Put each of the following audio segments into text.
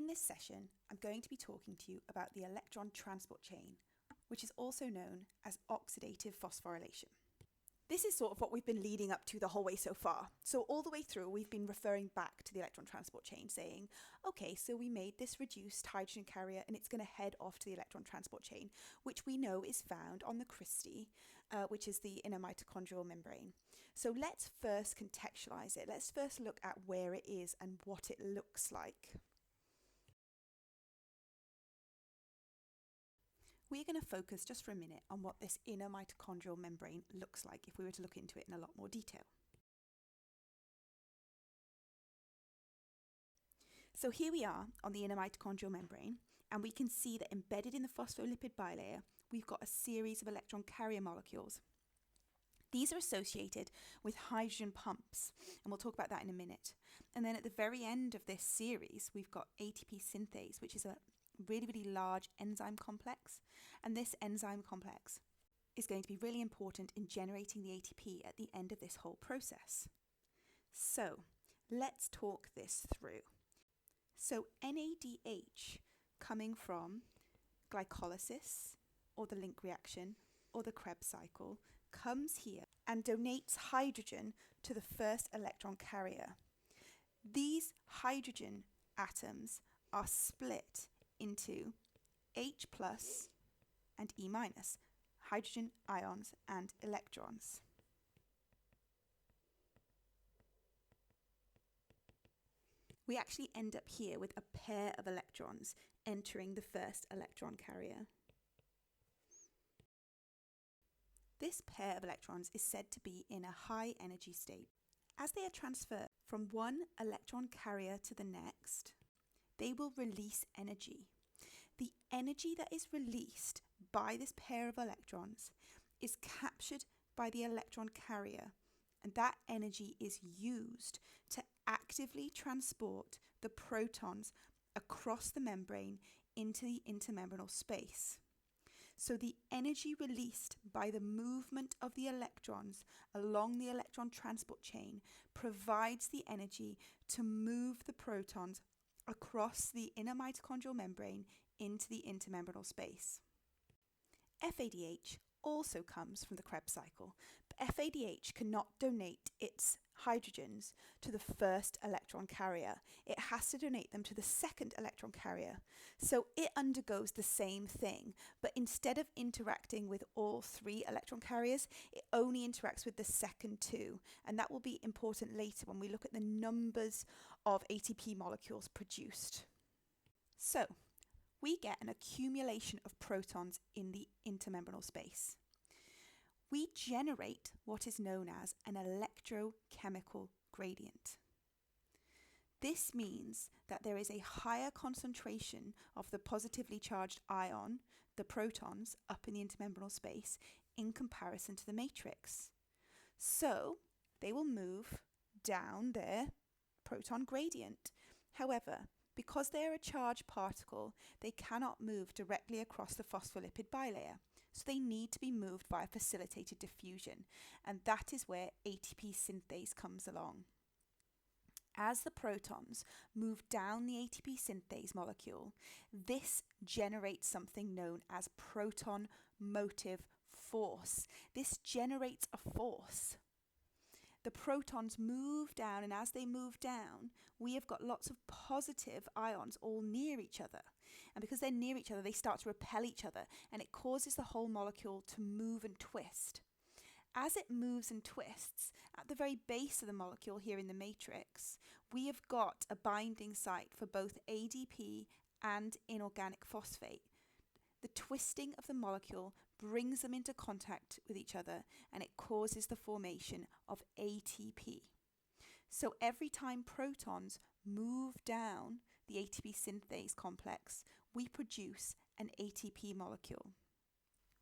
this session, I'm going to be talking to you about the electron transport chain, which is also known as oxidative phosphorylation. This is sort of what we've been leading up to the whole way so far. So all the way through, we've been referring back to the electron transport chain saying, okay, so we made this reduced hydrogen carrier and it's going to head off to the electron transport chain, which we know is found on the cristae, which is the inner mitochondrial membrane. So let's first contextualize it. Let's first look at where it is and what it looks like. We're going to focus just for a minute on what this inner mitochondrial membrane looks like if we were to look into it in a lot more detail. So here we are on the inner mitochondrial membrane, and we can see that embedded in the phospholipid bilayer, we've got a series of electron carrier molecules. These are associated with hydrogen pumps, and we'll talk about that in a minute. And then at the very end of this series, we've got ATP synthase, which is a really large enzyme complex, and this enzyme complex is going to be really important in generating the ATP at the end of this whole process. So let's talk this through. So NADH coming from glycolysis or the link reaction or the Krebs cycle comes here and donates hydrogen to the first electron carrier. These hydrogen atoms are split into H plus and E minus, hydrogen ions and electrons. We actually end up here with a pair of electrons entering the first electron carrier. This pair of electrons is said to be in a high energy state. As they are transferred from one electron carrier to the next, they will release energy. The energy that is released by this pair of electrons is captured by the electron carrier, and that energy is used to actively transport the protons across the membrane into the intermembranal space. So the energy released by the movement of the electrons along the electron transport chain provides the energy to move the protons across the inner mitochondrial membrane into the intermembranal space. FADH also comes from the Krebs cycle, but FADH cannot donate its hydrogens to the first electron carrier. It has to donate them to the second electron carrier. So it undergoes the same thing, but instead of interacting with all three electron carriers, it only interacts with the second two. And that will be important later when we look at the numbers of ATP molecules produced. So we get an accumulation of protons in the intermembranal space. We generate what is known as an electrochemical gradient. This means that there is a higher concentration of the positively charged ion, the protons, up in the intermembranal space in comparison to the matrix. So they will move down their proton gradient. However, because they are a charged particle, they cannot move directly across the phospholipid bilayer. So they need to be moved via facilitated diffusion, and that is where ATP synthase comes along. As the protons move down the ATP synthase molecule, this generates something known as proton motive force. This generates a force. The protons move down, and as they move down, we have got lots of positive ions all near each other. And because they're near each other, they start to repel each other, and it causes the whole molecule to move and twist. As it moves and twists, at the very base of the molecule here in the matrix, we have got a binding site for both ADP and inorganic phosphate. The twisting of the molecule brings them into contact with each other, and it causes the formation of ATP. So every time protons move down the ATP synthase complex, we produce an ATP molecule.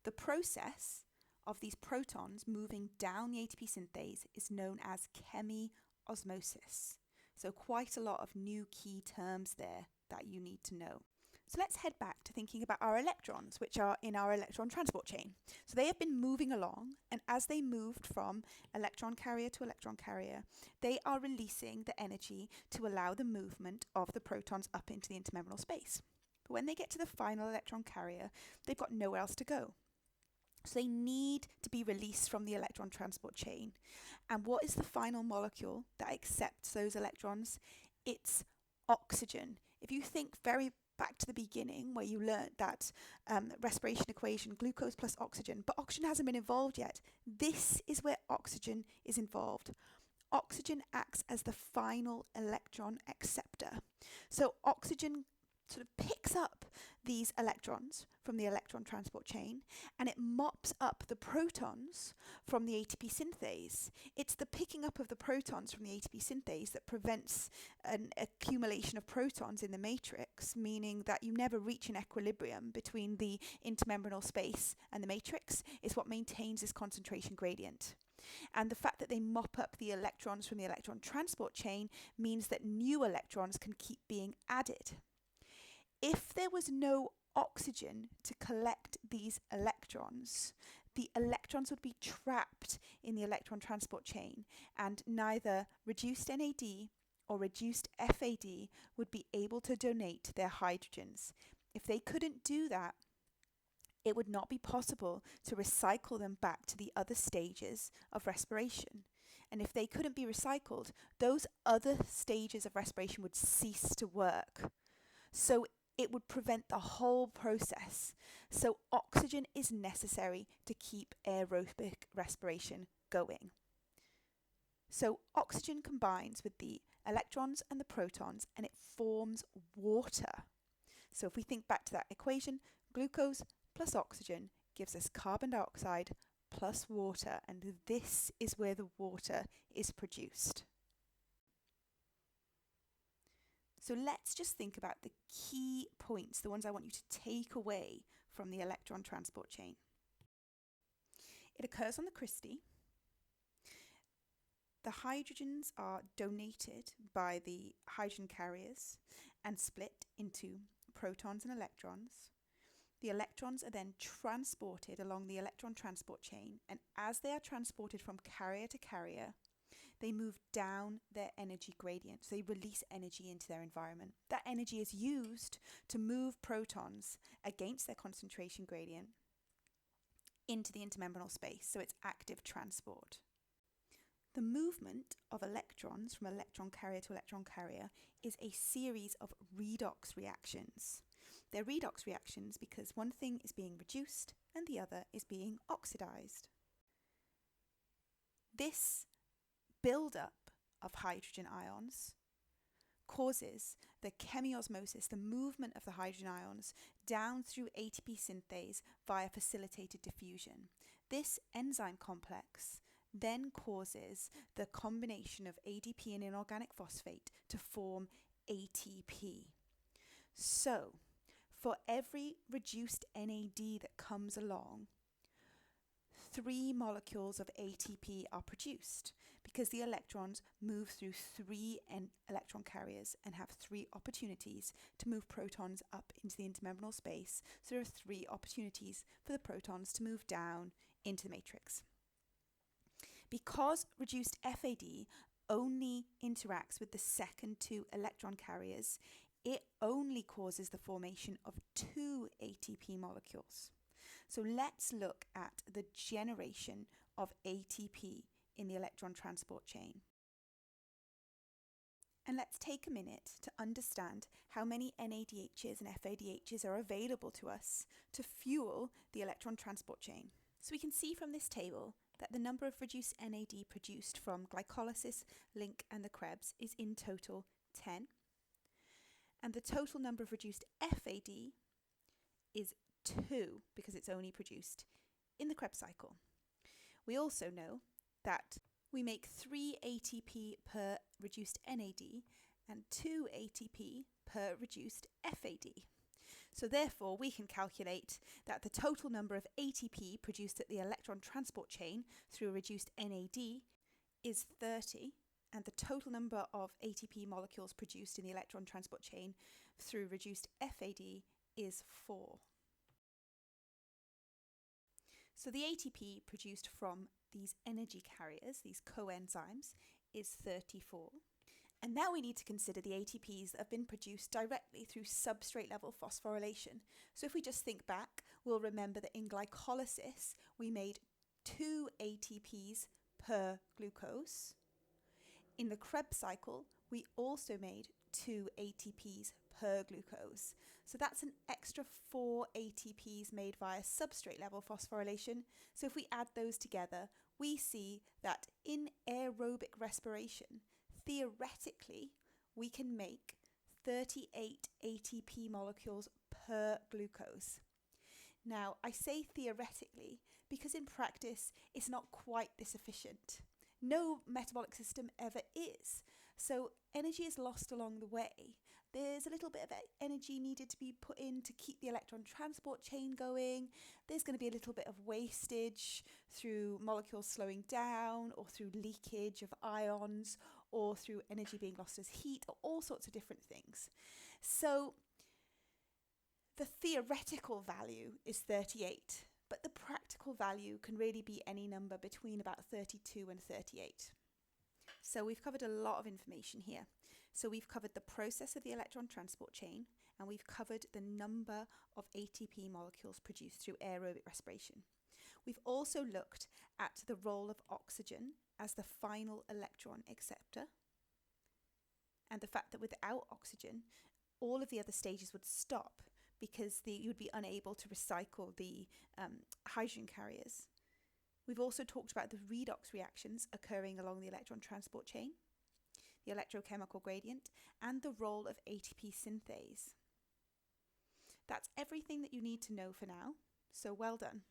The process of these protons moving down the ATP synthase is known as chemiosmosis. So quite a lot of new key terms there that you need to know. So let's head back to thinking about our electrons, which are in our electron transport chain. So they have been moving along, and as they moved from electron carrier to electron carrier, they are releasing the energy to allow the movement of the protons up into the intermembrane space. But when they get to the final electron carrier, they've got nowhere else to go. So they need to be released from the electron transport chain. And what is the final molecule that accepts those electrons? It's oxygen. If you think very back to the beginning where you learned that respiration equation, glucose plus oxygen, but oxygen hasn't been involved yet. This is where oxygen is involved. Oxygen acts as the final electron acceptor. So oxygen sort of picks up these electrons from the electron transport chain and it mops up the protons from the ATP synthase. It's the picking up of the protons from the ATP synthase that prevents an accumulation of protons in the matrix, meaning that you never reach an equilibrium between the intermembranal space and the matrix. Is what maintains this concentration gradient. And the fact that they mop up the electrons from the electron transport chain means that new electrons can keep being added. If there was no oxygen to collect these electrons, the electrons would be trapped in the electron transport chain, and neither reduced NAD or reduced FAD would be able to donate their hydrogens. If they couldn't do that, it would not be possible to recycle them back to the other stages of respiration. And if they couldn't be recycled, those other stages of respiration would cease to work. So it would prevent the whole process. So oxygen is necessary to keep aerobic respiration going. So oxygen combines with the electrons and the protons and it forms water. So if we think back to that equation, glucose plus oxygen gives us carbon dioxide plus water, and this is where the water is produced. So let's just think about the key points, the ones I want you to take away from the electron transport chain. It occurs on the Christie. The hydrogens are donated by the hydrogen carriers and split into protons and electrons. The electrons are then transported along the electron transport chain, and as they are transported from carrier to carrier, they move down their energy gradient. So they release energy into their environment. That energy is used to move protons against their concentration gradient into the intermembranal space. So it's active transport. The movement of electrons from electron carrier to electron carrier is a series of redox reactions. They're redox reactions because one thing is being reduced and the other is being oxidized. This build-up of hydrogen ions causes the chemiosmosis, the movement of the hydrogen ions down through ATP synthase via facilitated diffusion. This enzyme complex then causes the combination of ADP and inorganic phosphate to form ATP. So, for every reduced NAD that comes along, 3 molecules of ATP are produced because the electrons move through 3 electron carriers and have 3 opportunities to move protons up into the intermembranal space. So there are 3 opportunities for the protons to move down into the matrix. Because reduced FAD only interacts with the second 2 electron carriers, it only causes the formation of 2 ATP molecules. So let's look at the generation of ATP in the electron transport chain. And let's take a minute to understand how many NADHs and FADHs are available to us to fuel the electron transport chain. So we can see from this table that the number of reduced NAD produced from glycolysis, Link and the Krebs is in total 10. And the total number of reduced FAD is 2 because it's only produced in the Krebs cycle. We also know that we make 3 ATP per reduced NAD and 2 ATP per reduced FAD. So therefore we can calculate that the total number of ATP produced at the electron transport chain through reduced NAD is 30, and the total number of ATP molecules produced in the electron transport chain through reduced FAD is 4. So the ATP produced from these energy carriers, these coenzymes, is 34. And now we need to consider the ATPs that have been produced directly through substrate level phosphorylation. So if we just think back, we'll remember that in glycolysis we made 2 ATPs per glucose. In the Krebs cycle, we also made 2 ATPs per glucose. So that's an extra 4 ATPs made via substrate level phosphorylation. So if we add those together, we see that in aerobic respiration, theoretically, we can make 38 ATP molecules per glucose. Now, I say theoretically because in practice, it's not quite this efficient. No metabolic system ever is. So energy is lost along the way. There's a little bit of energy needed to be put in to keep the electron transport chain going. There's going to be a little bit of wastage through molecules slowing down or through leakage of ions or through energy being lost as heat or all sorts of different things. So the theoretical value is 38, but the practical value can really be any number between about 32 and 38. So we've covered a lot of information here. So we've covered the process of the electron transport chain, and we've covered the number of ATP molecules produced through aerobic respiration. We've also looked at the role of oxygen as the final electron acceptor, and the fact that without oxygen, all of the other stages would stop because you'd be unable to recycle the hydrogen carriers. We've also talked about the redox reactions occurring along the electron transport chain, the electrochemical gradient, and the role of ATP synthase. That's everything that you need to know for now, so well done.